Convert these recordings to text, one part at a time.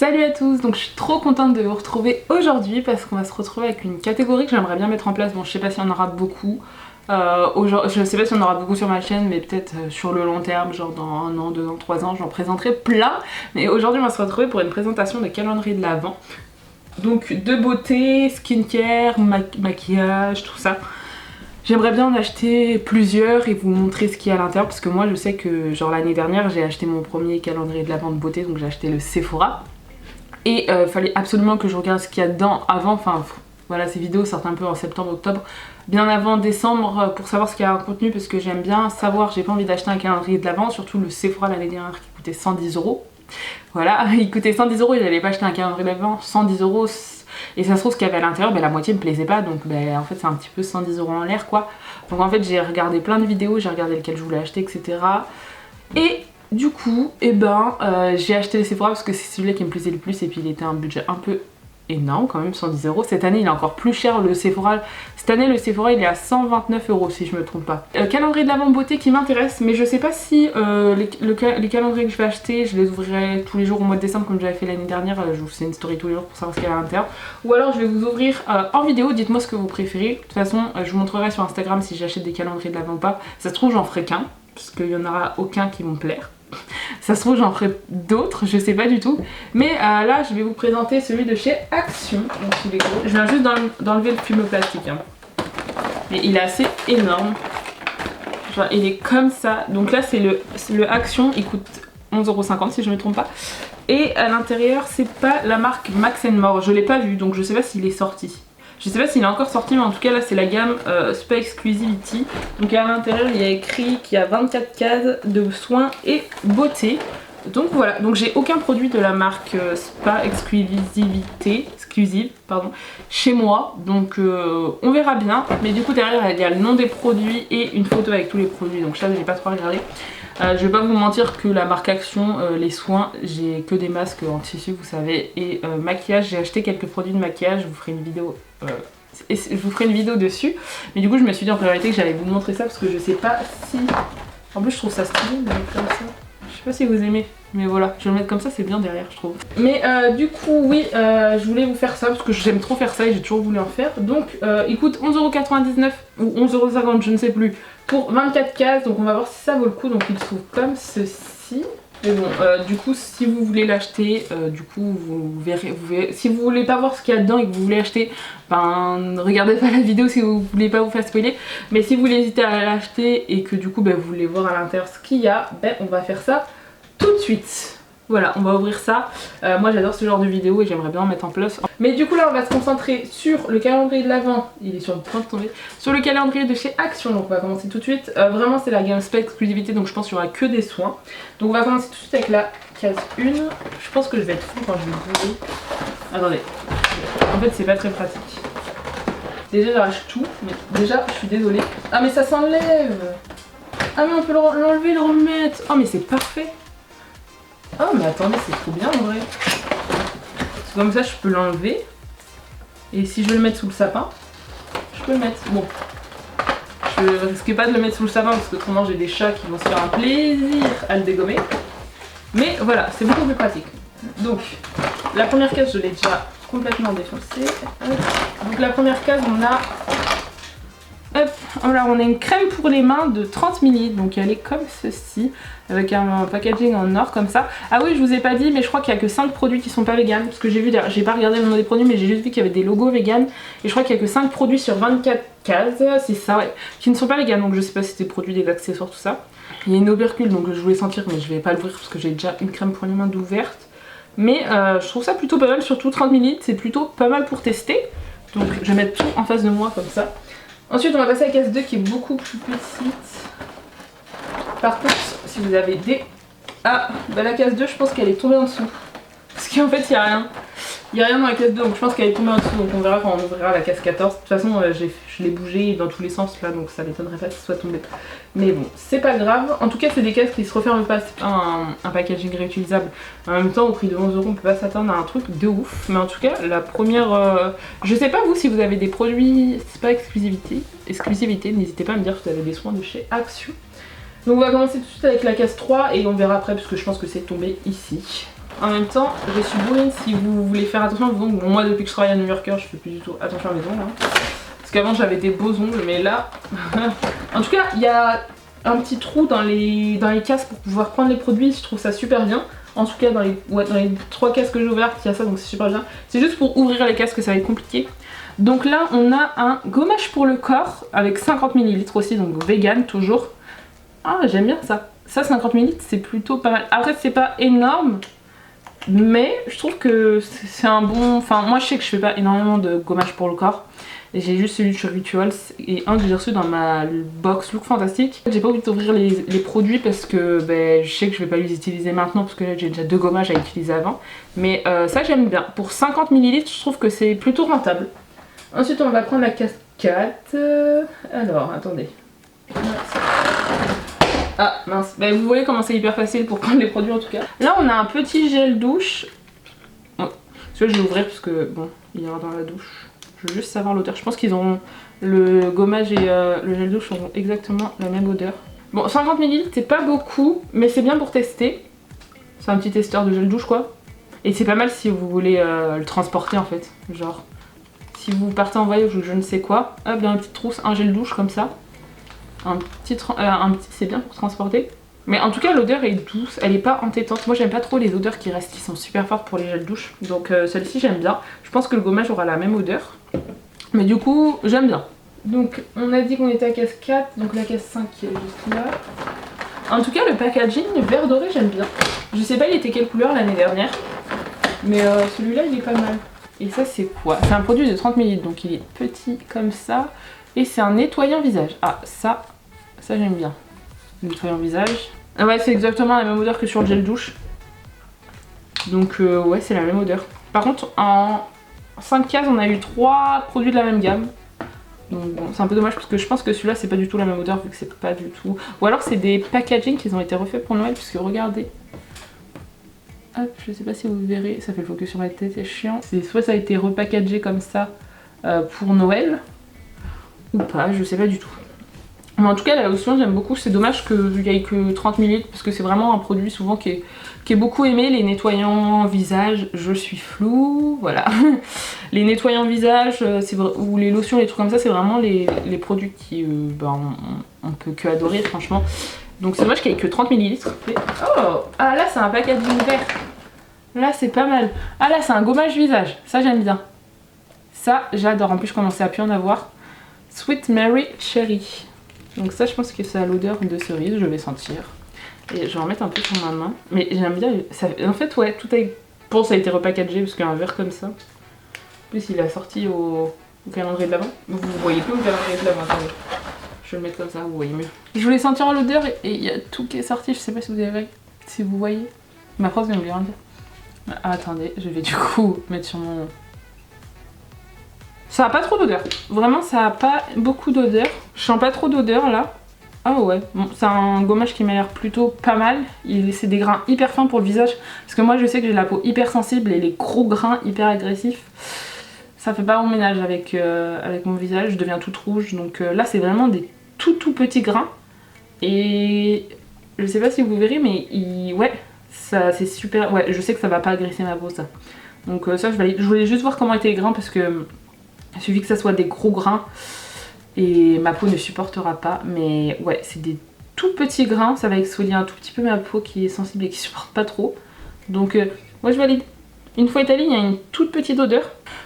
Salut à tous, donc je suis trop contente de vous retrouver aujourd'hui parce qu'on va se retrouver avec une catégorie que j'aimerais bien mettre en place. Bon, je sais pas s'il y en aura beaucoup, je sais pas si on aura beaucoup sur ma chaîne, mais peut-être sur le long terme, genre dans 1 an, 2 ans, 3 ans, j'en présenterai plein. Mais aujourd'hui on va se retrouver pour une présentation de calendrier de l'Avent. Donc de beauté, skincare, maquillage, tout ça. J'aimerais bien en acheter plusieurs et vous montrer ce qu'il y a à l'intérieur parce que moi je sais que genre l'année dernière j'ai acheté mon premier calendrier de l'Avent de beauté, donc j'ai acheté le Sephora. Et fallait absolument que je regarde ce qu'il y a dedans avant, enfin voilà, ces vidéos sortent un peu en septembre, octobre, bien avant décembre pour savoir ce qu'il y a en contenu parce que j'aime bien savoir, j'ai pas envie d'acheter un calendrier de l'Avent, surtout le Sephora l'année dernière qui coûtait 110 €. Voilà, il coûtait 110 €, j'allais pas acheter un calendrier de l'Avent, 110 €. Et ça se trouve ce qu'il y avait à l'intérieur, la moitié me plaisait pas, donc en fait c'est un petit peu 110 € en l'air quoi. Donc en fait j'ai regardé plein de vidéos, j'ai regardé lequel je voulais acheter, etc. Et du coup, j'ai acheté le Sephora parce que c'est celui-là qui me plaisait le plus et puis il était un budget un peu énorme quand même, 110 €. Cette année il est encore plus cher le Sephora. Cette année le Sephora il est à 129 € si je me trompe pas. Calendrier de l'Avent beauté qui m'intéresse, mais je sais pas si les calendriers que je vais acheter, je les ouvrirai tous les jours au mois de décembre comme j'avais fait l'année dernière. Je vous fais une story tous les jours pour savoir ce qu'il y a à l'intérieur. Ou alors je vais vous ouvrir en vidéo, dites-moi ce que vous préférez. De toute façon je vous montrerai sur Instagram si j'achète des calendriers de l'Avent ou pas. Ça se trouve j'en ferai qu'un, parce qu'il y en aura aucun qui vont plaire. Ça se trouve j'en ferai d'autres, je sais pas du tout. Mais là je vais vous présenter celui de chez Action. Donc il est gros. Je viens juste d'enlever le film plastique. Hein. Mais il est assez énorme. Genre il est comme ça. Donc là c'est le Action, il coûte 11,50 € si je me trompe pas. Et à l'intérieur c'est pas la marque Max & More. Je l'ai pas vu donc je sais pas s'il est sorti. Je sais pas s'il est encore sorti, mais en tout cas là c'est la gamme Spa Exclusivity. Donc à l'intérieur il y a écrit qu'il y a 24 cases de soins et beauté. Donc voilà, donc j'ai aucun produit de la marque Spa Exclusivité, chez moi. Donc on verra bien. Mais du coup derrière il y a le nom des produits et une photo avec tous les produits. Donc ça j'ai pas trop regardé. Je vais pas vous mentir que la marque Action, les soins, j'ai que des masques en tissu vous savez. Et maquillage, j'ai acheté quelques produits de maquillage, je vous ferai une vidéo dessus. Mais du coup je me suis dit en priorité que j'allais vous montrer ça parce que je sais pas si... En plus je trouve ça stylé de mettre comme ça. Je sais pas si vous aimez, mais voilà, je vais le mettre comme ça, c'est bien derrière je trouve. Mais du coup oui, je voulais vous faire ça parce que j'aime trop faire ça et j'ai toujours voulu en faire. Donc il coûte 11,99 € ou 11,50 €, je ne sais plus, pour 24 cases. Donc on va voir si ça vaut le coup. Donc il se trouve comme ceci. Mais bon, du coup si vous voulez l'acheter, du coup vous verrez, si vous voulez pas voir ce qu'il y a dedans et que vous voulez acheter, ben regardez pas la vidéo si vous voulez pas vous faire spoiler. Mais si vous voulez hésiter à l'acheter et que du coup vous voulez voir à l'intérieur ce qu'il y a, on va faire ça tout de suite. Voilà, on va ouvrir ça. Moi j'adore ce genre de vidéo et j'aimerais bien en mettre en place. Mais du coup là on va se concentrer sur le calendrier de l'Avent. Il est sur le point de tomber. Sur le calendrier de chez Action, donc on va commencer tout de suite. Vraiment c'est la gamme Spa Exclusivité, donc je pense qu'il n'y aura que des soins. Donc on va commencer tout de suite avec la case 1. Je pense que je vais être fou quand je vais bouger. Attendez. En fait c'est pas très pratique. Déjà j'arrache tout, mais déjà je suis désolée. Ah mais ça s'enlève. Ah mais on peut l'enlever et le remettre. Oh mais c'est parfait. Oh mais attendez, c'est trop bien en vrai. Comme ça je peux l'enlever. Et si je veux le mettre sous le sapin, je peux le mettre. Bon, je risque pas de le mettre sous le sapin parce que autrement j'ai des chats qui vont se faire un plaisir à le dégommer. Mais voilà, c'est beaucoup plus pratique. Donc la première case je l'ai déjà complètement défoncée. Donc la première case on a... Hop, voilà, on a une crème pour les mains de 30 ml, donc elle est comme ceci, avec un packaging en or comme ça. Ah oui, je vous ai pas dit, mais je crois qu'il y a que 5 produits qui sont pas vegan, parce que j'ai vu, j'ai pas regardé le nom des produits, mais j'ai juste vu qu'il y avait des logos vegan, et je crois qu'il y a que 5 produits sur 24 cases, c'est ça, ouais, qui ne sont pas vegan, donc je sais pas si c'est des produits, des accessoires, tout ça. Il y a une opercule, donc je voulais sentir, mais je vais pas l'ouvrir parce que j'ai déjà une crème pour les mains d'ouverte. Mais je trouve ça plutôt pas mal, surtout 30 ml, c'est plutôt pas mal pour tester. Donc je vais mettre tout en face de moi comme ça. Ensuite on va passer à la case 2 qui est beaucoup plus petite. Par contre si vous avez des... Ah la case 2 je pense qu'elle est tombée en dessous. Parce qu'en fait il n'y a rien. Il n'y a rien dans la case 2 donc je pense qu'elle est tombée en dessous. Donc on verra quand on ouvrira la case 14. De toute façon je l'ai bougé dans tous les sens là donc ça m'étonnerait pas que ce soit tombé. Mais bon c'est pas grave. En tout cas c'est des cases qui se referment pas. C'est pas un packaging réutilisable. En même temps au prix de 11 € on peut pas s'attendre à un truc de ouf. Mais en tout cas la première... Je sais pas vous si vous avez des produits Spa Exclusivité. N'hésitez pas à me dire si vous avez des soins de chez Action. Donc on va commencer tout de suite avec la case 3 et on verra après parce que je pense que c'est tombé ici. En même temps, je suis bourrine si vous voulez faire attention à vos ongles. Bon, moi, depuis que je travaille à New Yorker, je fais plus du tout attention à mes ongles. Hein. Parce qu'avant, j'avais des beaux ongles, mais là... En tout cas, il y a un petit trou dans les cases pour pouvoir prendre les produits. Je trouve ça super bien. En tout cas, dans les 3 cases que j'ai ouvertes, il y a ça, donc c'est super bien. C'est juste pour ouvrir les cases que ça va être compliqué. Donc là, on a un gommage pour le corps avec 50 ml aussi, donc vegan toujours. Ah, j'aime bien ça. Ça, 50 ml, c'est plutôt pas mal. Après, c'est pas énorme. Mais je trouve que c'est un bon... Enfin, moi je sais que je fais pas énormément de gommage pour le corps. J'ai juste celui de chez Rituals et un que j'ai reçu dans ma box Look Fantastique. J'ai pas envie d'ouvrir les produits parce que je sais que je vais pas les utiliser maintenant parce que là j'ai déjà 2 gommages à utiliser avant. Mais ça j'aime bien. Pour 50 ml, je trouve que c'est plutôt rentable. Ensuite on va prendre la cascade. Alors, attendez. Ah mince, vous voyez comment c'est hyper facile pour prendre les produits en tout cas. Là on a un petit gel douche. Bon, celui-là je vais l'ouvrir parce que bon, il ira dans la douche. Je veux juste savoir l'odeur. Je pense qu'ils auront le gommage et le gel douche auront exactement la même odeur. Bon, 50 ml c'est pas beaucoup, mais c'est bien pour tester. C'est un petit testeur de gel douche quoi. Et c'est pas mal si vous voulez le transporter en fait. Genre, si vous partez en voyage ou je ne sais quoi, hop, dans une petite trousse, un gel douche comme ça. Un petit c'est bien pour transporter. Mais en tout cas l'odeur est douce, elle est pas entêtante. Moi j'aime pas trop les odeurs qui restent, qui sont super fortes pour les gels douche. Donc celle-ci j'aime bien. Je pense que le gommage aura la même odeur. Mais du coup j'aime bien. Donc on a dit qu'on était à case 4, donc la case 5 qui est juste là. En tout cas le packaging vert doré j'aime bien. Je sais pas il était quelle couleur l'année dernière. Mais celui-là il est pas mal. Et ça c'est quoi? C'est un produit de 30 ml, donc il est petit comme ça. Et c'est un nettoyant visage. Ah ça j'aime bien. Nettoyant visage. Ah ouais c'est exactement la même odeur que sur le gel douche. Donc ouais c'est la même odeur. Par contre en 5 cases on a eu 3 produits de la même gamme. Donc bon c'est un peu dommage parce que je pense que celui-là c'est pas du tout la même odeur vu que c'est pas du tout... Ou alors c'est des packaging qui ont été refaits pour Noël puisque regardez. Hop, je sais pas si vous verrez, ça fait le focus sur ma tête, c'est chiant. C'est soit ça a été repackagé comme ça pour Noël ou pas, je sais pas du tout. Mais en tout cas la lotion j'aime beaucoup, c'est dommage qu'il n'y ait que 30 ml parce que c'est vraiment un produit souvent qui est beaucoup aimé. Les nettoyants visage, je suis floue, voilà. Les nettoyants visage ou les lotions, les trucs comme ça, c'est vraiment les produits qui on peut que adorer franchement. Donc c'est dommage qu'il n'y ait que 30 ml. Oh, ah là c'est un packaging vert. Là c'est pas mal. Ah là c'est un gommage visage, ça j'aime bien. Ça j'adore, en plus je commençais à plus en avoir. Sweet Mary Cherry. Donc ça je pense que ça a l'odeur de cerise, je vais sentir. Et je vais en mettre un peu sur ma main. Mais j'aime bien, ça... en fait ouais, tout ça a été repackagé parce qu'un verre comme ça. En plus il a sorti au calendrier de l'Avent. Vous voyez plus au calendrier de l'Avent, attendez. Je vais le mettre comme ça, vous voyez mieux. Je voulais sentir l'odeur et il y a tout qui est sorti, je sais pas si vous voyez. Ma phrase vient de bien dire. Ah, attendez, je vais du coup mettre sur mon... Ça a pas trop d'odeur, vraiment ça a pas beaucoup d'odeur. Je sens pas trop d'odeur là. Ah ouais, bon, c'est un gommage qui m'a l'air plutôt pas mal. C'est des grains hyper fins pour le visage. Parce que moi je sais que j'ai la peau hyper sensible et les gros grains hyper agressifs, ça fait pas bon ménage avec mon visage, je deviens toute rouge. Donc là c'est vraiment des tout petits grains. Et je sais pas si vous verrez mais ouais, ça c'est super. Ouais, je sais que ça va pas agresser ma peau ça. Donc ça je voulais juste voir comment étaient les grains parce que... Il suffit que ça soit des gros grains et ma peau ne supportera pas. Mais ouais, c'est des tout petits grains. Ça va exfolier un tout petit peu ma peau qui est sensible et qui supporte pas trop. Donc moi je valide. Une fois étalé, il y a une toute petite odeur.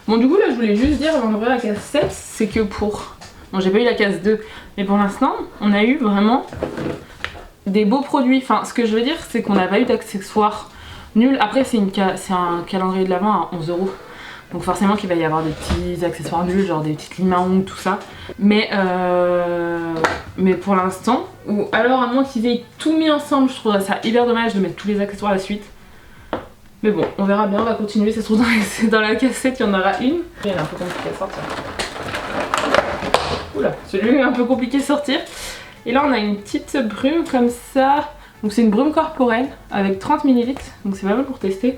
Bon du coup là je voulais juste dire avant d'ouvrir la case 7, c'est que pour... Bon j'ai pas eu la case 2, mais pour l'instant on a eu vraiment des beaux produits. Enfin ce que je veux dire c'est qu'on n'a pas eu d'accessoires nuls. Après c'est un calendrier de l'Avent à 11 €. Donc forcément qu'il va y avoir des petits accessoires nuls, genre des petites limes à ongles, tout ça. Mais pour l'instant, ou alors à moins qu'ils aient tout mis ensemble, je trouverais ça hyper dommage de mettre tous les accessoires à la suite. Mais bon, on verra bien, on va continuer. Ça se trouve dans la cassette, il y en aura une. Il est un peu compliqué à sortir. Oula, celui-là est un peu compliqué à sortir. Et là on a une petite brume comme ça. Donc c'est une brume corporelle avec 30 ml. Donc c'est pas mal pour tester.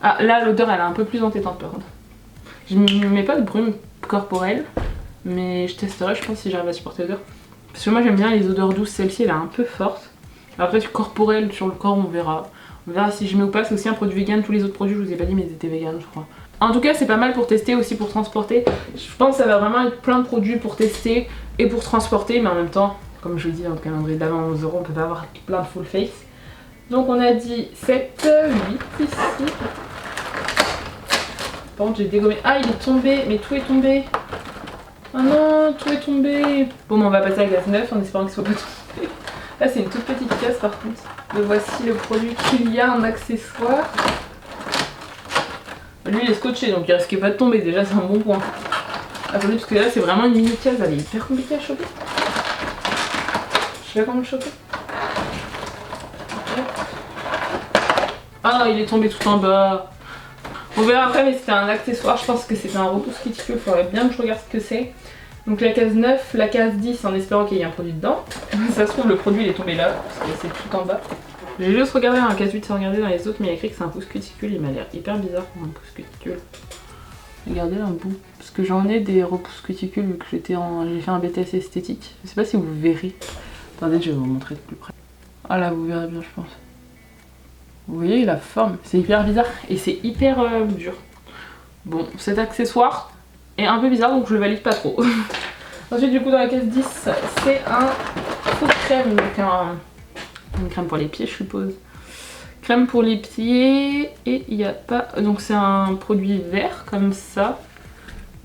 Ah là l'odeur elle est un peu plus entêtante par contre. Je ne mets pas de brume corporelle, mais je testerai je pense si j'arrive à supporter l'odeur. Parce que moi j'aime bien les odeurs douces, celle-ci elle est un peu forte. Après corporelle sur le corps on verra. On verra si je mets ou pas. C'est aussi un produit vegan. Tous les autres produits, je vous ai pas dit, mais ils étaient vegan, je crois. En tout cas, c'est pas mal pour tester, aussi pour transporter. Je pense que ça va vraiment être plein de produits pour tester et pour transporter, mais en même temps, comme je vous dis, un calendrier de l'avant à 11 €, on peut pas avoir plein de full face. Donc on a dit 7, 8 ici. Par contre, j'ai dégommé. Ah, il est tombé, mais tout est tombé. Ah non, tout est tombé. Bon, on va passer à la case 9 en espérant qu'il soit pas tombé. Là, c'est une toute petite case par contre. Donc voici le produit qu'il y a en accessoire. Lui il est scotché donc il risquait pas de tomber, déjà c'est un bon point. Attendez parce que là c'est vraiment une mini case, elle est hyper compliquée à choper. Je sais pas comment le choper. Ah non, il est tombé tout en bas. On verra après, mais c'était un accessoire, je pense que c'était un repousse cuticule, il faudrait bien que je regarde ce que c'est. Donc la case 9, la case 10 en espérant qu'il y ait un produit dedans. Ça se trouve le produit il est tombé là, parce que c'est tout en bas. J'ai juste regardé un case 8 sans regarder dans les autres, mais il y a écrit que c'est un pouce cuticule, il m'a l'air hyper bizarre pour un pouce cuticule. Regardez un bout, parce que j'en ai des repousses cuticules vu que j'ai fait un BTS esthétique. Je sais pas si vous verrez. Attendez, je vais vous montrer de plus près. Ah là, vous verrez bien, je pense. Vous voyez la forme, c'est hyper bizarre et c'est hyper dur. Bon, cet accessoire est un peu bizarre donc je le valide pas trop. Ensuite, du coup, dans la case 10, c'est un foot crème, donc une crème pour les pieds, je suppose. Crème pour les pieds et il n'y a pas... Donc c'est un produit vert comme ça.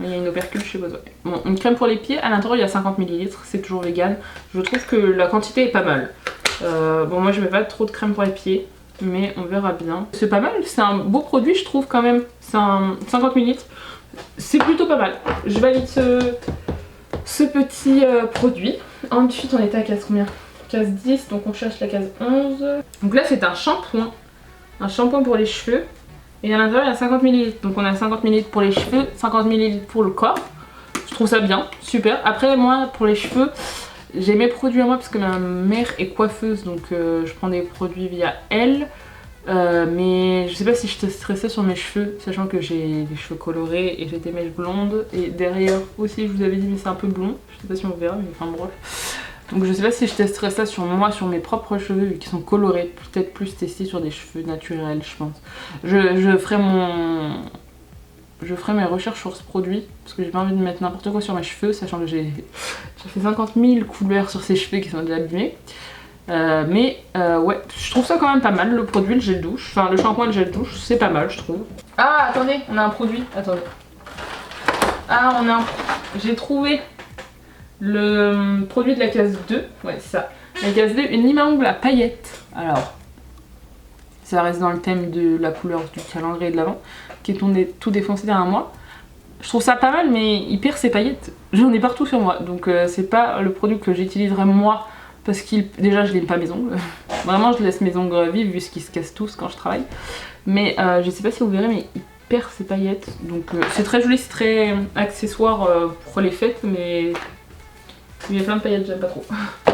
Il y a une opercule, je suppose. Ouais. Bon, une crème pour les pieds, à l'intérieur il y a 50 ml, c'est toujours vegan. Je trouve que la quantité est pas mal. Bon, moi je mets pas trop de crème pour les pieds, mais on verra bien. C'est pas mal, c'est un beau produit je trouve quand même. C'est un 50 ml. C'est plutôt pas mal. Je valide ce petit produit. Ensuite on était à case combien? Case 10, donc on cherche la case 11. Donc là c'est un shampoing. Un shampoing pour les cheveux. Et à l'intérieur il y a 50 ml. Donc on a 50 ml pour les cheveux, 50 ml pour le corps. Je trouve ça bien, super. Après moi pour les cheveux, j'ai mes produits à moi parce que ma mère est coiffeuse. Donc je prends des produits via elle. Mais je sais pas si je testerai ça sur mes cheveux, sachant que j'ai des cheveux colorés et j'ai des mèches blondes. Et derrière aussi je vous avais dit mais c'est un peu blond. Je sais pas si on verra mais enfin bref. Donc je sais pas si je testerai ça sur moi, sur mes propres cheveux vu qu'ils sont colorés. Peut-être plus tester sur des cheveux naturels je pense. Je ferai mes recherches sur ce produit parce que j'ai pas envie de mettre n'importe quoi sur mes cheveux, sachant que j'ai fait 50 000 couleurs sur ces cheveux qui sont déjà abîmés. Ouais, je trouve ça quand même pas mal, le produit, le gel douche, enfin le shampoing et le gel douche, c'est pas mal je trouve. Ah attendez, on a un produit, attendez. Ah j'ai trouvé le produit de la case 2, ouais c'est ça. La case 2, une lime à ongles à paillettes. Alors, ça reste dans le thème de la couleur du calendrier de l'avant, qui est tout défoncé derrière moi. Je trouve ça pas mal mais il perd ses paillettes, j'en ai partout sur moi, donc c'est pas le produit que j'utiliserai moi. Parce que déjà je lime pas mes ongles, vraiment je laisse mes ongles vivre vu qu'ils se cassent tous quand je travaille. Mais je sais pas si vous verrez mais il perd ses paillettes. Donc c'est très joli, c'est très accessoire pour les fêtes mais il y a plein de paillettes, j'aime pas trop.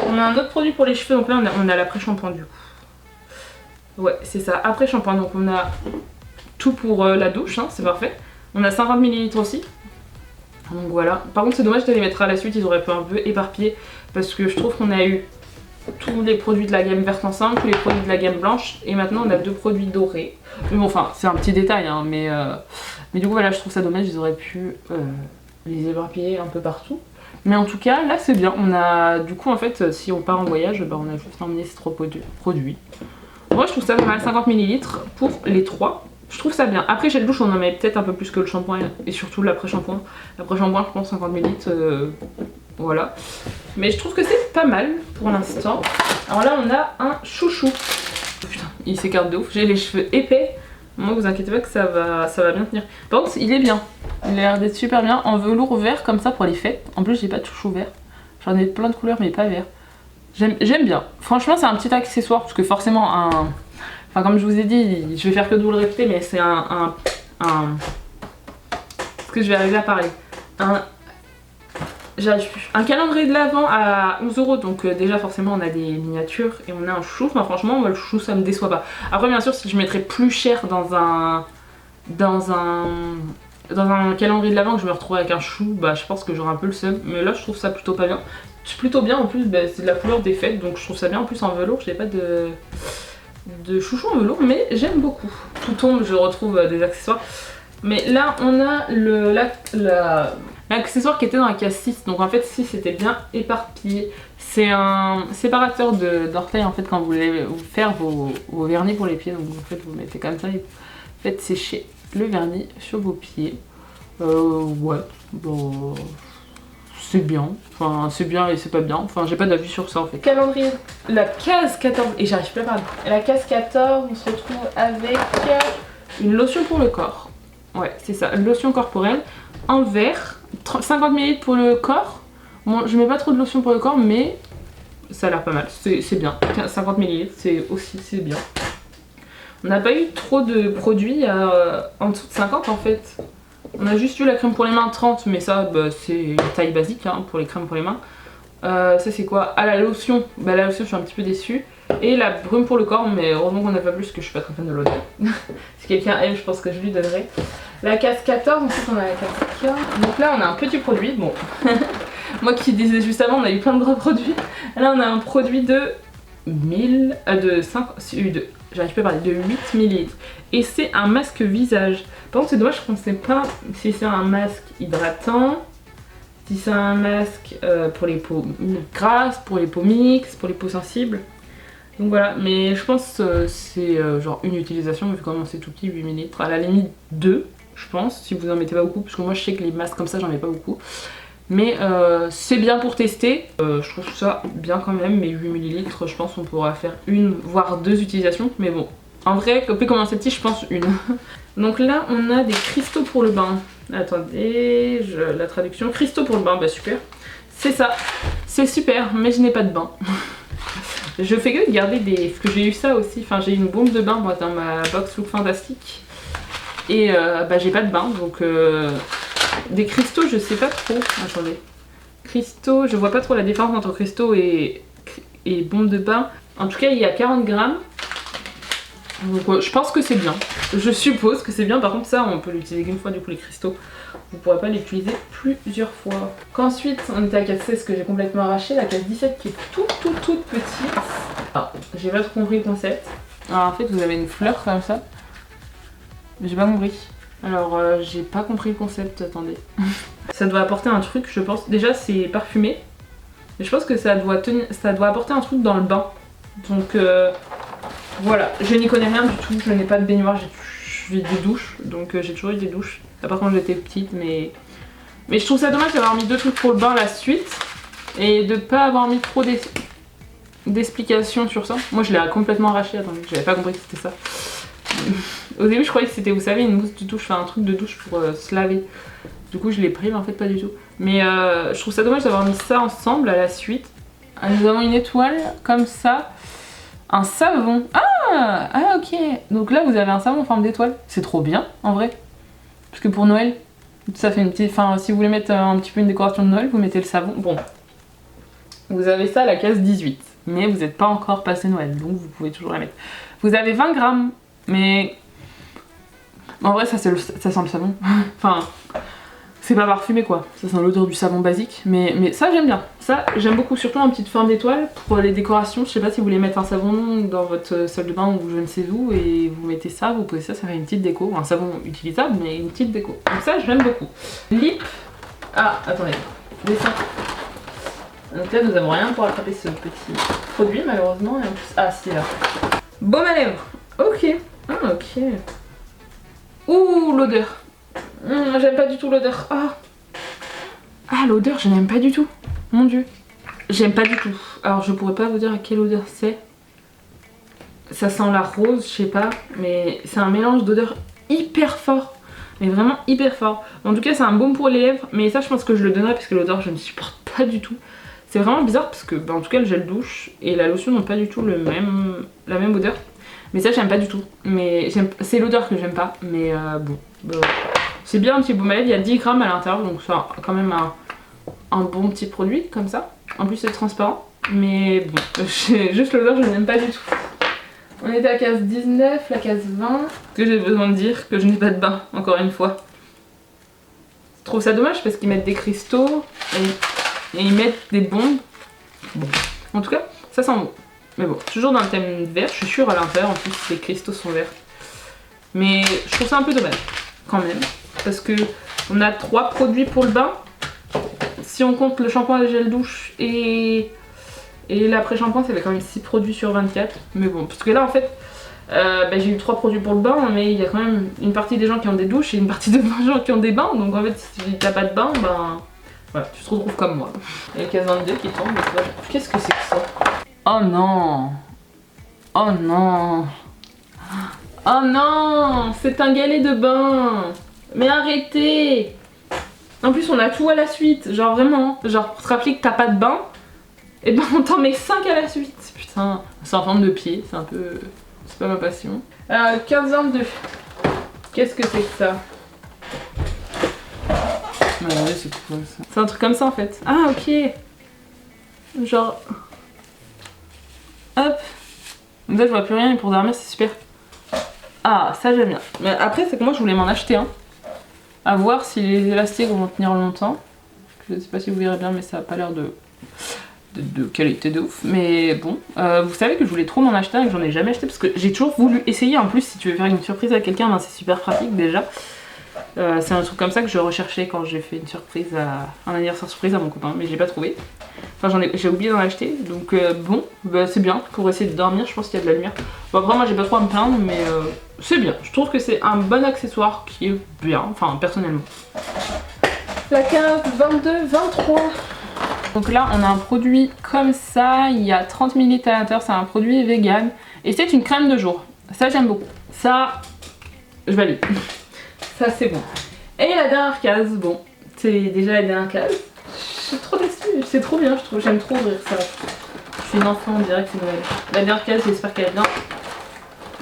On a un autre produit pour les cheveux, donc là on a l'après-shampoing du coup. Ouais c'est ça, après-shampoing, donc on a tout pour la douche, hein, c'est parfait. On a 50 ml aussi. Donc voilà, par contre c'est dommage de les mettre à la suite, ils auraient pu un peu éparpiller. Parce que je trouve qu'on a eu tous les produits de la gamme verte ensemble, tous les produits de la gamme blanche, et maintenant on a 2 produits dorés. Mais bon, enfin, c'est un petit détail, hein, mais du coup, voilà, je trouve ça dommage, ils auraient pu les éparpiller un peu partout. Mais en tout cas, là c'est bien. On a, du coup, en fait, si on part en voyage, bah, on a juste emmené ces 3 produits. Moi, je trouve ça pas mal, 50 ml pour les 3. Je trouve ça bien. Après, gel douche, on en met peut-être un peu plus que le shampoing et surtout l'après-shampoing. L'après-shampoing, je pense 50 ml. Voilà. Mais je trouve que c'est pas mal pour l'instant. Alors là, on a un chouchou. Putain, il s'écarte de ouf. J'ai les cheveux épais. Moi, vous inquiétez pas que ça va bien tenir. Par contre, il est bien. Il a l'air d'être super bien. En velours vert comme ça pour les fêtes. En plus, j'ai pas de chouchou vert. J'en ai plein de couleurs, mais pas vert. J'aime bien. Franchement, c'est un petit accessoire. Parce que forcément, enfin, comme je vous ai dit, je vais faire que de vous le répéter, mais c'est est-ce que je vais arriver à parler? Un calendrier de l'Avent à 11 €, donc déjà forcément on a des miniatures et on a un chouchou. Enfin, franchement moi le chouchou ça me déçoit pas. Après bien sûr si je mettrais plus cher dans un calendrier de l'Avent que je me retrouve avec un chou, bah je pense que j'aurais un peu le seum. Mais là je trouve ça plutôt pas bien. C'est plutôt bien en plus, bah, c'est de la couleur des fêtes donc je trouve ça bien. En plus en velours j'ai pas de de chouchou en velours, mais j'aime beaucoup. Tout tombe, je retrouve des accessoires. Mais là, on a l'accessoire qui était dans la case 6. Donc en fait, 6 c'était bien éparpillé. C'est un séparateur d'orteils en fait quand vous voulez vous faire vos vernis pour les pieds. Donc en fait, vous mettez comme ça et faites sécher le vernis sur vos pieds. Ouais, bon, c'est bien. Enfin, c'est bien et c'est pas bien. Enfin, j'ai pas d'avis sur ça en fait. Calendrier. La case 14. Et j'arrive plus à parler. La case 14, on se retrouve avec une lotion pour le corps. Ouais, c'est ça. Lotion corporelle. En verre. 50 ml pour le corps. Bon, je mets pas trop de lotion pour le corps, mais ça a l'air pas mal. C'est bien. 50 ml, c'est bien. On n'a pas eu trop de produits en dessous de 50 en fait. On a juste eu la crème pour les mains 30, mais ça bah, c'est une taille basique hein, pour les crèmes pour les mains. Ça c'est quoi? Ah la lotion, bah la lotion je suis un petit peu déçue. Et la brume pour le corps, mais heureusement qu'on n'a pas plus parce que je suis pas très fan de l'odeur. Si quelqu'un aime, je pense que je lui donnerai. La case 14, ensuite on a la case 15. Donc là on a un petit produit, bon. Moi qui disais juste avant, on a eu plein de gros produits. Là on a un produit de 1000, j'arrive pas à parler, de 8 ml. Et c'est un masque visage. Par contre c'est dommage, je ne sais pas si c'est un masque hydratant, si c'est un masque pour les peaux grasses, pour les peaux mixtes, pour les peaux sensibles. Donc voilà, mais je pense que c'est genre une utilisation, vu comment c'est tout petit, 8 ml. À la limite 2, je pense, si vous en mettez pas beaucoup, parce que moi je sais que les masques comme ça j'en mets pas beaucoup. Mais c'est bien pour tester, je trouve ça bien quand même, mais 8 ml, je pense qu'on pourra faire une, voire 2 utilisations. Mais bon, en vrai, copier comme un petit, je pense une. Donc là, on a des cristaux pour le bain. Attendez, la traduction. Cristaux pour le bain, bah super. C'est ça, c'est super, mais je n'ai pas de bain. Je fais que de garder des... Parce que j'ai eu ça aussi, enfin j'ai une bombe de bain moi dans ma box Look Fantastique. Et bah j'ai pas de bain, donc... Des cristaux, je sais pas trop. Attendez. Cristaux, je vois pas trop la différence entre cristaux et bombe de bain. En tout cas, il y a 40 grammes. Donc je pense que c'est bien. Je suppose que c'est bien. Par contre, ça, on peut l'utiliser qu'une fois du coup, les cristaux. Vous pourrez pas l'utiliser plusieurs fois. Qu'ensuite, on était à la case 16 que j'ai complètement arraché. La case 17 qui est toute petite. Alors, j'ai pas trop compris le concept. Alors en fait, vous avez une fleur comme ça. J'ai pas compris. Alors j'ai pas compris le concept, attendez. Ça doit apporter un truc, je pense. Déjà c'est parfumé. Et je pense que ça doit apporter un truc dans le bain. Donc voilà, je n'y connais rien du tout. Je n'ai pas de baignoire, j'ai des douches. Donc j'ai toujours eu des douches. Là par contre j'étais petite, mais je trouve ça dommage d'avoir mis 2 trucs pour le bain la suite. Et de pas avoir mis trop d'explications sur ça. Moi je l'ai complètement arraché, attendez, j'avais pas compris que c'était ça. Au début je croyais que c'était, vous savez, une mousse de douche, enfin un truc de douche pour se laver. Du coup je l'ai pris mais en fait pas du tout. Mais je trouve ça dommage d'avoir mis ça ensemble à la suite. Ah, nous avons une étoile comme ça. Un savon. Ah ok. Donc là vous avez un savon en forme d'étoile. C'est trop bien en vrai. Parce que pour Noël, ça fait une petite... Enfin si vous voulez mettre un petit peu une décoration de Noël, vous mettez le savon. Bon. Vous avez ça à la case 18. Mais vous n'êtes pas encore passé Noël. Donc vous pouvez toujours la mettre. Vous avez 20 grammes. Mais en vrai ça sent le savon. Enfin c'est pas parfumé quoi, ça sent l'odeur du savon basique. Mais ça j'aime bien, ça j'aime beaucoup, surtout en petite forme d'étoile pour les décorations. Je sais pas si vous voulez mettre un savon dans votre salle de bain ou je ne sais où et vous mettez ça, vous posez ça, ça fait une petite déco. Un savon utilisable mais une petite déco. Donc ça j'aime beaucoup. Lip, ah attendez, dessin. Donc là nous avons rien pour attraper ce petit produit malheureusement. Et en plus, ah si là. Baume à lèvres, ok. Ah ok. Ouh l'odeur. J'aime pas du tout l'odeur. Ah l'odeur je n'aime pas du tout. Mon dieu. J'aime pas du tout. Alors je pourrais pas vous dire à quelle odeur c'est. Ça sent la rose, je sais pas. Mais c'est un mélange d'odeurs hyper fort. Mais vraiment hyper fort. En tout cas c'est un baume pour les lèvres. Mais ça je pense que je le donnerai parce que l'odeur je ne supporte pas du tout. C'est vraiment bizarre parce que en tout cas le gel douche et la lotion n'ont pas du tout la même odeur. Mais ça j'aime pas du tout. Mais c'est l'odeur que j'aime pas. Mais bon. C'est bien un petit baume à lèvres. Il y a 10 grammes à l'intérieur. Donc c'est quand même un bon petit produit comme ça. En plus c'est transparent. Mais bon. Juste l'odeur je n'aime pas du tout. On était à la case 19, la case 20. Est-ce que j'ai besoin de dire que je n'ai pas de bain, encore une fois. Je trouve ça dommage parce qu'ils mettent des cristaux et ils mettent des bombes. Bon. En tout cas, ça sent bon. Mais bon, toujours dans le thème vert, je suis sûre à l'intérieur, en plus les cristaux sont verts. Mais je trouve ça un peu dommage, quand même. Parce que on a 3 produits pour le bain. Si on compte le shampoing et le gel douche et l'après-shampoing, ça fait quand même 6 produits sur 24. Mais bon, parce que là en fait, j'ai eu 3 produits pour le bain, mais il y a quand même une partie des gens qui ont des douches et une partie des gens qui ont des bains. Donc en fait, si t'as pas de bain, ben voilà, tu te retrouves comme moi. Il y a case 22 qui tombe. Qu'est-ce que c'est que ça? Oh non! Oh non! Oh non! C'est un galet de bain! Mais arrêtez! En plus on a tout à la suite, genre vraiment, genre pour te rappeler que t'as pas de bain, et ben on t'en met 5 à la suite. Putain, c'est en forme de pied, c'est un peu... c'est pas ma passion. 15-22. Qu'est-ce que c'est que ça? Regardez, c'est quoi ça? C'est un truc comme ça en fait. Ah ok. Genre... hop. Comme ça je vois plus rien et pour dormir c'est super. Ah ça j'aime bien. Mais après c'est que moi je voulais m'en acheter un. À voir si les élastiques vont tenir longtemps. Je sais pas si vous verrez bien mais ça a pas l'air de qualité de ouf. Mais bon, vous savez que je voulais trop m'en acheter un et que j'en ai jamais acheté parce que j'ai toujours voulu essayer. En plus si tu veux faire une surprise à quelqu'un, ben, c'est super pratique déjà. C'est un truc comme ça que je recherchais quand j'ai fait une surprise un anniversaire surprise à mon copain, mais je l'ai pas trouvé. Enfin j'ai oublié d'en acheter, donc bon, bah, c'est bien pour essayer de dormir, je pense qu'il y a de la lumière. Bon après moi j'ai pas trop à me plaindre, mais c'est bien. Je trouve que c'est un bon accessoire qui est bien, enfin personnellement. La 15, 22, 23. Donc là on a un produit comme ça, il y a 30 ml à l'intérieur, c'est un produit vegan. Et c'est une crème de jour, ça j'aime beaucoup. Ça, je valide. Ça c'est bon. Et la dernière case, bon, c'est déjà la dernière case. Je suis trop déçue, c'est trop bien je trouve, j'aime trop ouvrir ça. Je suis une enfant, on dirait que c'est Noël. La dernière case, j'espère qu'elle est bien.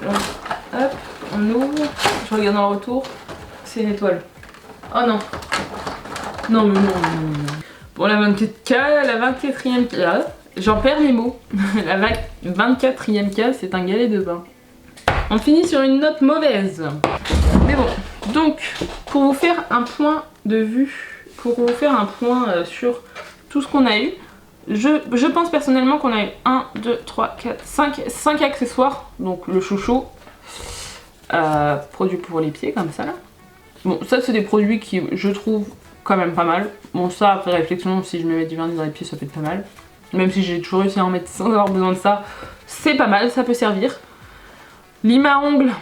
Donc, hop, on ouvre, je regarde dans le retour, c'est une étoile. Oh non. Non mais non, non, non. Bon la 24e case, j'en perds mes mots. La 24e case, c'est un galet de bain. On finit sur une note mauvaise. Mais bon, donc pour vous faire un point de vue, pour vous faire un point sur tout ce qu'on a eu, je pense personnellement qu'on a eu 1, 2, 3, 4, 5 accessoires. Donc le chouchou, produit pour les pieds comme ça là. Bon ça c'est des produits qui je trouve quand même pas mal. Bon ça après réflexion, si je me mets du vernis dans les pieds ça peut être pas mal. Même si j'ai toujours réussi à en mettre sans avoir besoin de ça, c'est pas mal, ça peut servir. Lime à ongles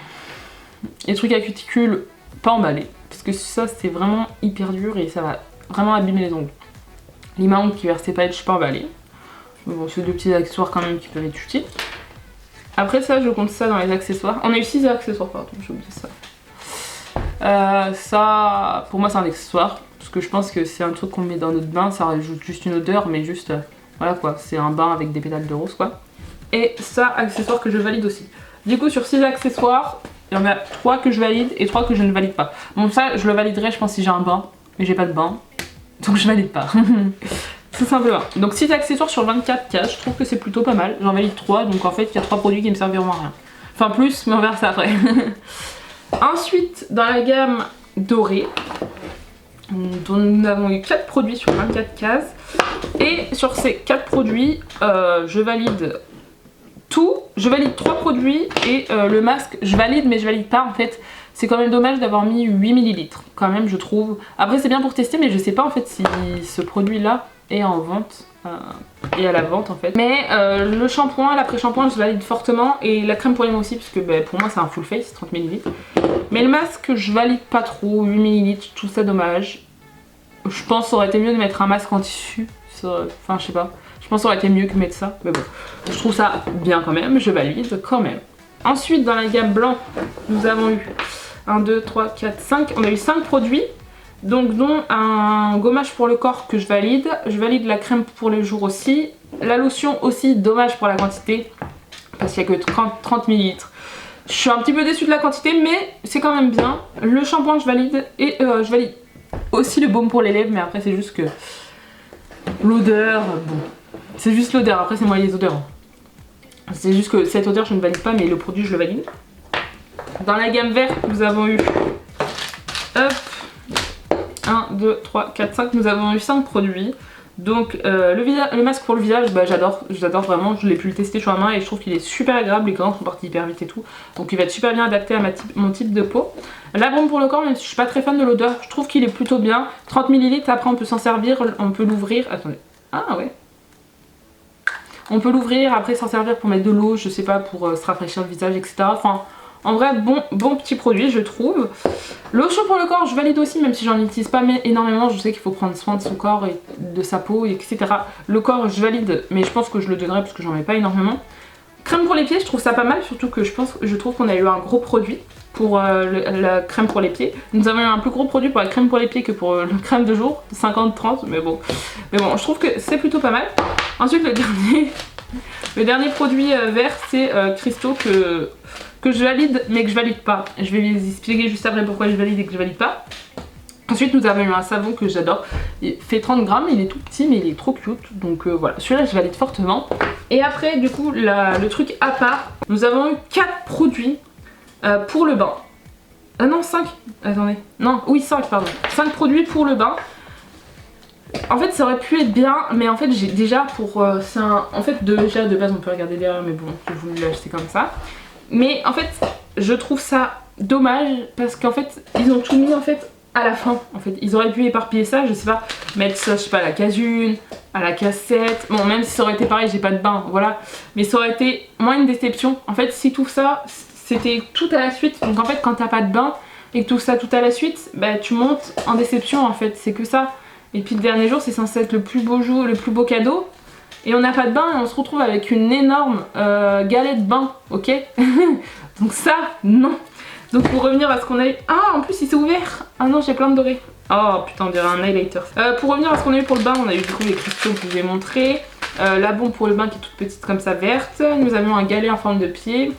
et trucs à cuticule pas emballés. Parce que ça c'est vraiment hyper dur et ça va vraiment abîmer les ongles. Lime à ongles qui verse ses paillettes, pas emballé. Bon c'est 2 petits accessoires quand même qui peuvent être utiles. Après ça je compte ça dans les accessoires. On a eu 6 accessoires pardon, j'ai oublié ça. Ça pour moi c'est un accessoire. Parce que je pense que c'est un truc qu'on met dans notre bain, ça rajoute juste une odeur mais juste voilà quoi, c'est un bain avec des pétales de rose quoi. Et ça, accessoire que je valide aussi. Du coup sur 6 accessoires, il y en a 3 que je valide et 3 que je ne valide pas. Bon ça je le validerai je pense si j'ai un bain, mais j'ai pas de bain, donc je valide pas. Tout simplement. Donc 6 accessoires sur 24 cases, je trouve que c'est plutôt pas mal. J'en valide 3, donc en fait il y a 3 produits qui me serviront à rien. Enfin plus, mais on verra ça après. Ensuite, dans la gamme dorée, dont nous avons eu 4 produits sur 24 cases. Et sur ces 4 produits, je valide tout. Je valide 3 produits et le masque, je valide mais je valide pas en fait. C'est quand même dommage d'avoir mis 8 ml quand même je trouve. Après c'est bien pour tester mais je sais pas en fait si ce produit là est en vente. Et à la vente en fait. Mais le shampoing, l'après-shampoing je valide fortement et la crème pour les mains aussi parce que bah, pour moi c'est un full face, 30 ml. Mais le masque je valide pas trop, 8 ml, je trouve ça dommage. Je pense que ça aurait été mieux de mettre un masque en tissu, enfin je sais pas. Je pense que ça aurait été mieux que mettre ça, mais bon. Je trouve ça bien quand même, je valide quand même. Ensuite dans la gamme blanc, nous avons eu 1, 2, 3, 4, 5. On a eu 5 produits. Donc dont un gommage pour le corps que je valide la crème pour les jours aussi, la lotion aussi, dommage pour la quantité, parce qu'il n'y a que 30 ml. Je suis un petit peu déçue de la quantité, mais c'est quand même bien. Le shampoing je valide, et je valide aussi le baume pour les lèvres, mais après c'est juste que l'odeur, bon, c'est juste l'odeur, après c'est moi les odeurs. C'est juste que cette odeur je ne valide pas, mais le produit je le valide. Dans la gamme verte, nous avons eu, hop, 1, 2, 3, 4, 5, nous avons eu 5 produits. Donc le masque pour le visage, bah, j'adore vraiment, je l'ai pu le tester sur la main et je trouve qu'il est super agréable, les couleurs sont parties hyper vite et tout. Donc il va être super bien adapté à mon type de peau. La baume pour le corps, même si je suis pas très fan de l'odeur, je trouve qu'il est plutôt bien. 30 ml, après on peut s'en servir, on peut l'ouvrir. Attendez, ah ouais. On peut l'ouvrir, après s'en servir pour mettre de l'eau, je sais pas, pour se rafraîchir le visage, etc. Enfin, en vrai, bon petit produit, je trouve. Lotion pour le corps, je valide aussi, même si j'en utilise pas énormément. Je sais qu'il faut prendre soin de son corps et de sa peau, etc. Le corps, je valide, mais je pense que je le donnerai parce que j'en mets pas énormément. Crème pour les pieds, je trouve ça pas mal, surtout que je trouve qu'on a eu un gros produit pour la crème pour les pieds. Nous avons eu un plus gros produit pour la crème pour les pieds que pour la crème de jour, 50-30, mais bon, je trouve que c'est plutôt pas mal. Ensuite, le dernier produit vert, c'est Christo que je valide, mais que je valide pas. Je vais vous expliquer juste après pourquoi je valide et que je valide pas. Ensuite, nous avons eu un savon que j'adore. Il fait 30 grammes, il est tout petit, mais il est trop cute. Donc voilà, celui-là, je valide fortement. Et après, du coup, le truc à part, nous avons eu 4 produits pour le bain. Ah non, 5. Attendez. Non, oui, 5, pardon. 5 produits pour le bain. En fait, ça aurait pu être bien, mais en fait, j'ai déjà pour... En fait, déjà, de base, on peut regarder derrière, mais bon, j'ai voulu l'acheter comme ça. Mais en fait, je trouve ça dommage, parce qu'en fait, ils ont tout mis, en fait, à la fin. En fait, ils auraient pu éparpiller ça, je sais pas, mettre ça, je sais pas, à la case 1, à la case 7. Bon, même si ça aurait été pareil, j'ai pas de bain, voilà. Mais ça aurait été moins une déception. En fait, si tout ça, c'était tout à la suite. Donc en fait, quand t'as pas de bain et que tout ça tout à la suite, bah tu montes en déception, en fait, c'est que ça. Et puis le dernier jour, c'est censé être le plus beau jour, le plus beau cadeau. Et on n'a pas de bain et on se retrouve avec une énorme galette de bain, ok. Donc ça, non. Donc pour revenir à ce qu'on a eu... Ah, en plus il s'est ouvert. Ah non, j'ai plein de dorés. Oh putain, on dirait un highlighter. Pour revenir à ce qu'on a eu pour le bain, on a eu du coup les cristaux que je vous ai montré. La bombe pour le bain qui est toute petite comme ça, verte. Nous avions un galet en forme de pied.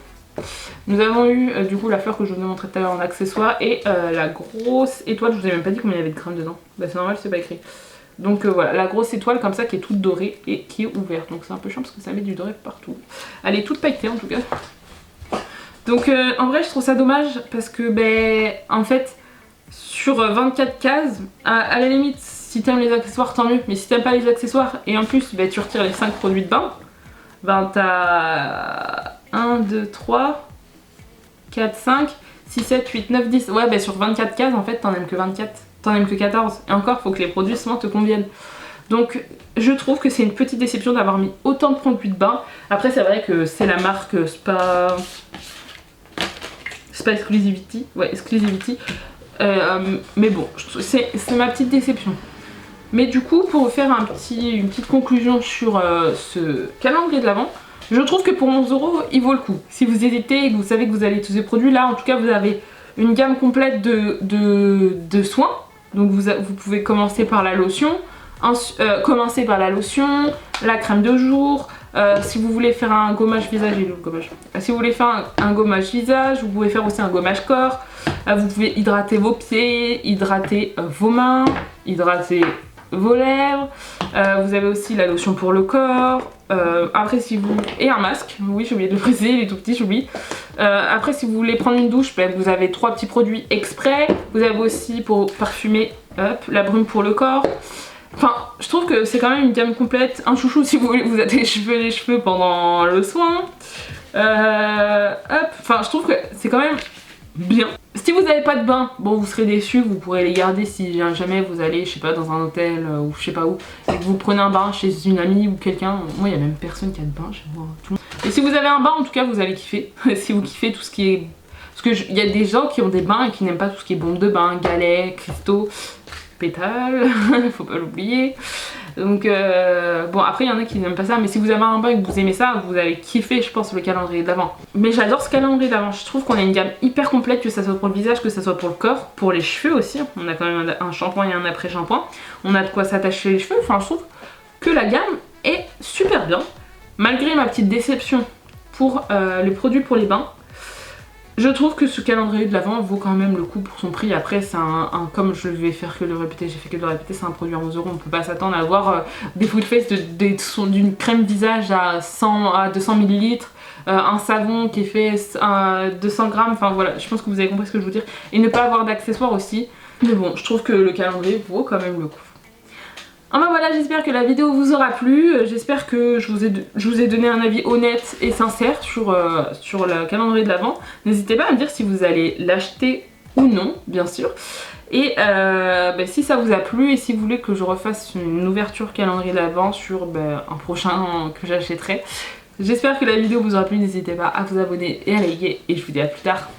Nous avons eu du coup la fleur que je vous ai montré tout à l'heure en accessoire. Et la grosse étoile, je vous ai même pas dit combien il y avait de crème dedans. Bah c'est normal, c'est pas écrit. Donc voilà, la grosse étoile comme ça qui est toute dorée et qui est ouverte. Donc c'est un peu chiant parce que ça met du doré partout. Elle est toute pailletée en tout cas. Donc en vrai je trouve ça dommage parce que ben en fait sur 24 cases, à la limite si t'aimes les accessoires tant mieux, mais si t'aimes pas les accessoires et en plus ben, tu retires les 5 produits de bain, ben t'as 1, 2, 3, 4, 5, 6, 7, 8, 9, 10. Ouais ben sur 24 cases en fait t'en aimes que 24, t'en aimes que 14. Et encore faut que les produits souvent te conviennent. Donc je trouve que c'est une petite déception d'avoir mis autant de produits de bain. Après c'est vrai que c'est la marque Spa Exclusivity, ouais Exclusivity, mais bon, c'est ma petite déception. Mais du coup, pour faire une petite conclusion sur ce calendrier de l'Avent, je trouve que pour 11 €, il vaut le coup. Si vous hésitez et que vous savez que vous allez tous ces produits là, en tout cas vous avez une gamme complète de soins. Donc vous pouvez commencer par la lotion, la crème de jour. Si vous voulez faire un gommage visage, si vous voulez faire un gommage visage, vous pouvez faire aussi un gommage corps. Vous pouvez hydrater vos pieds, hydrater vos mains, hydrater vos lèvres. Vous avez aussi la lotion pour le corps. Après si vous... Et un masque, oui j'ai oublié de le préciser, il est tout petit, j'oublie. Après si vous voulez prendre une douche, ben, vous avez 3 petits produits exprès. Vous avez aussi pour parfumer, la brume pour le corps. Enfin, je trouve que c'est quand même une gamme complète. Un chouchou si vous voulez vous êtes les cheveux pendant le soin. Enfin, je trouve que c'est quand même bien. Si vous n'avez pas de bain, bon vous serez déçus, vous pourrez les garder si jamais vous allez, je sais pas, dans un hôtel ou je sais pas où, et que vous prenez un bain chez une amie ou quelqu'un. Moi il y a même personne qui a de bain chez moi. Tout le monde. Et si vous avez un bain, en tout cas vous allez kiffer. Si vous kiffez tout ce qui est... Parce qu'il y a des gens qui ont des bains et qui n'aiment pas tout ce qui est bombe de bain, galets, cristaux, pétales, faut pas l'oublier. Donc bon, après il y en a qui n'aiment pas ça, mais si vous avez un bain et que vous aimez ça, vous allez kiffer je pense le calendrier d'avant. Mais j'adore ce calendrier d'avant, je trouve qu'on a une gamme hyper complète, que ça soit pour le visage, que ça soit pour le corps, pour les cheveux aussi. On a quand même un shampoing et un après shampoing, on a de quoi s'attacher les cheveux. Enfin je trouve que la gamme est super bien, malgré ma petite déception pour les produits pour les bains. Je trouve que ce calendrier de l'Avent vaut quand même le coup pour son prix. Après c'est comme je vais faire que le répéter, j'ai fait que de le répéter, c'est un produit à 11 €. On peut pas s'attendre à avoir des full face d'une crème visage à 200 ml, un savon qui est fait 200 grammes, enfin voilà, je pense que vous avez compris ce que je veux dire. Et ne pas avoir d'accessoires aussi. Mais bon, je trouve que le calendrier vaut quand même le coup. Enfin voilà, j'espère que la vidéo vous aura plu, j'espère que je vous ai donné un avis honnête et sincère sur le calendrier de l'Avent. N'hésitez pas à me dire si vous allez l'acheter ou non, bien sûr. Et si ça vous a plu et si vous voulez que je refasse une ouverture calendrier de l'Avent sur un prochain que j'achèterai. J'espère que la vidéo vous aura plu, n'hésitez pas à vous abonner et à liker et je vous dis à plus tard.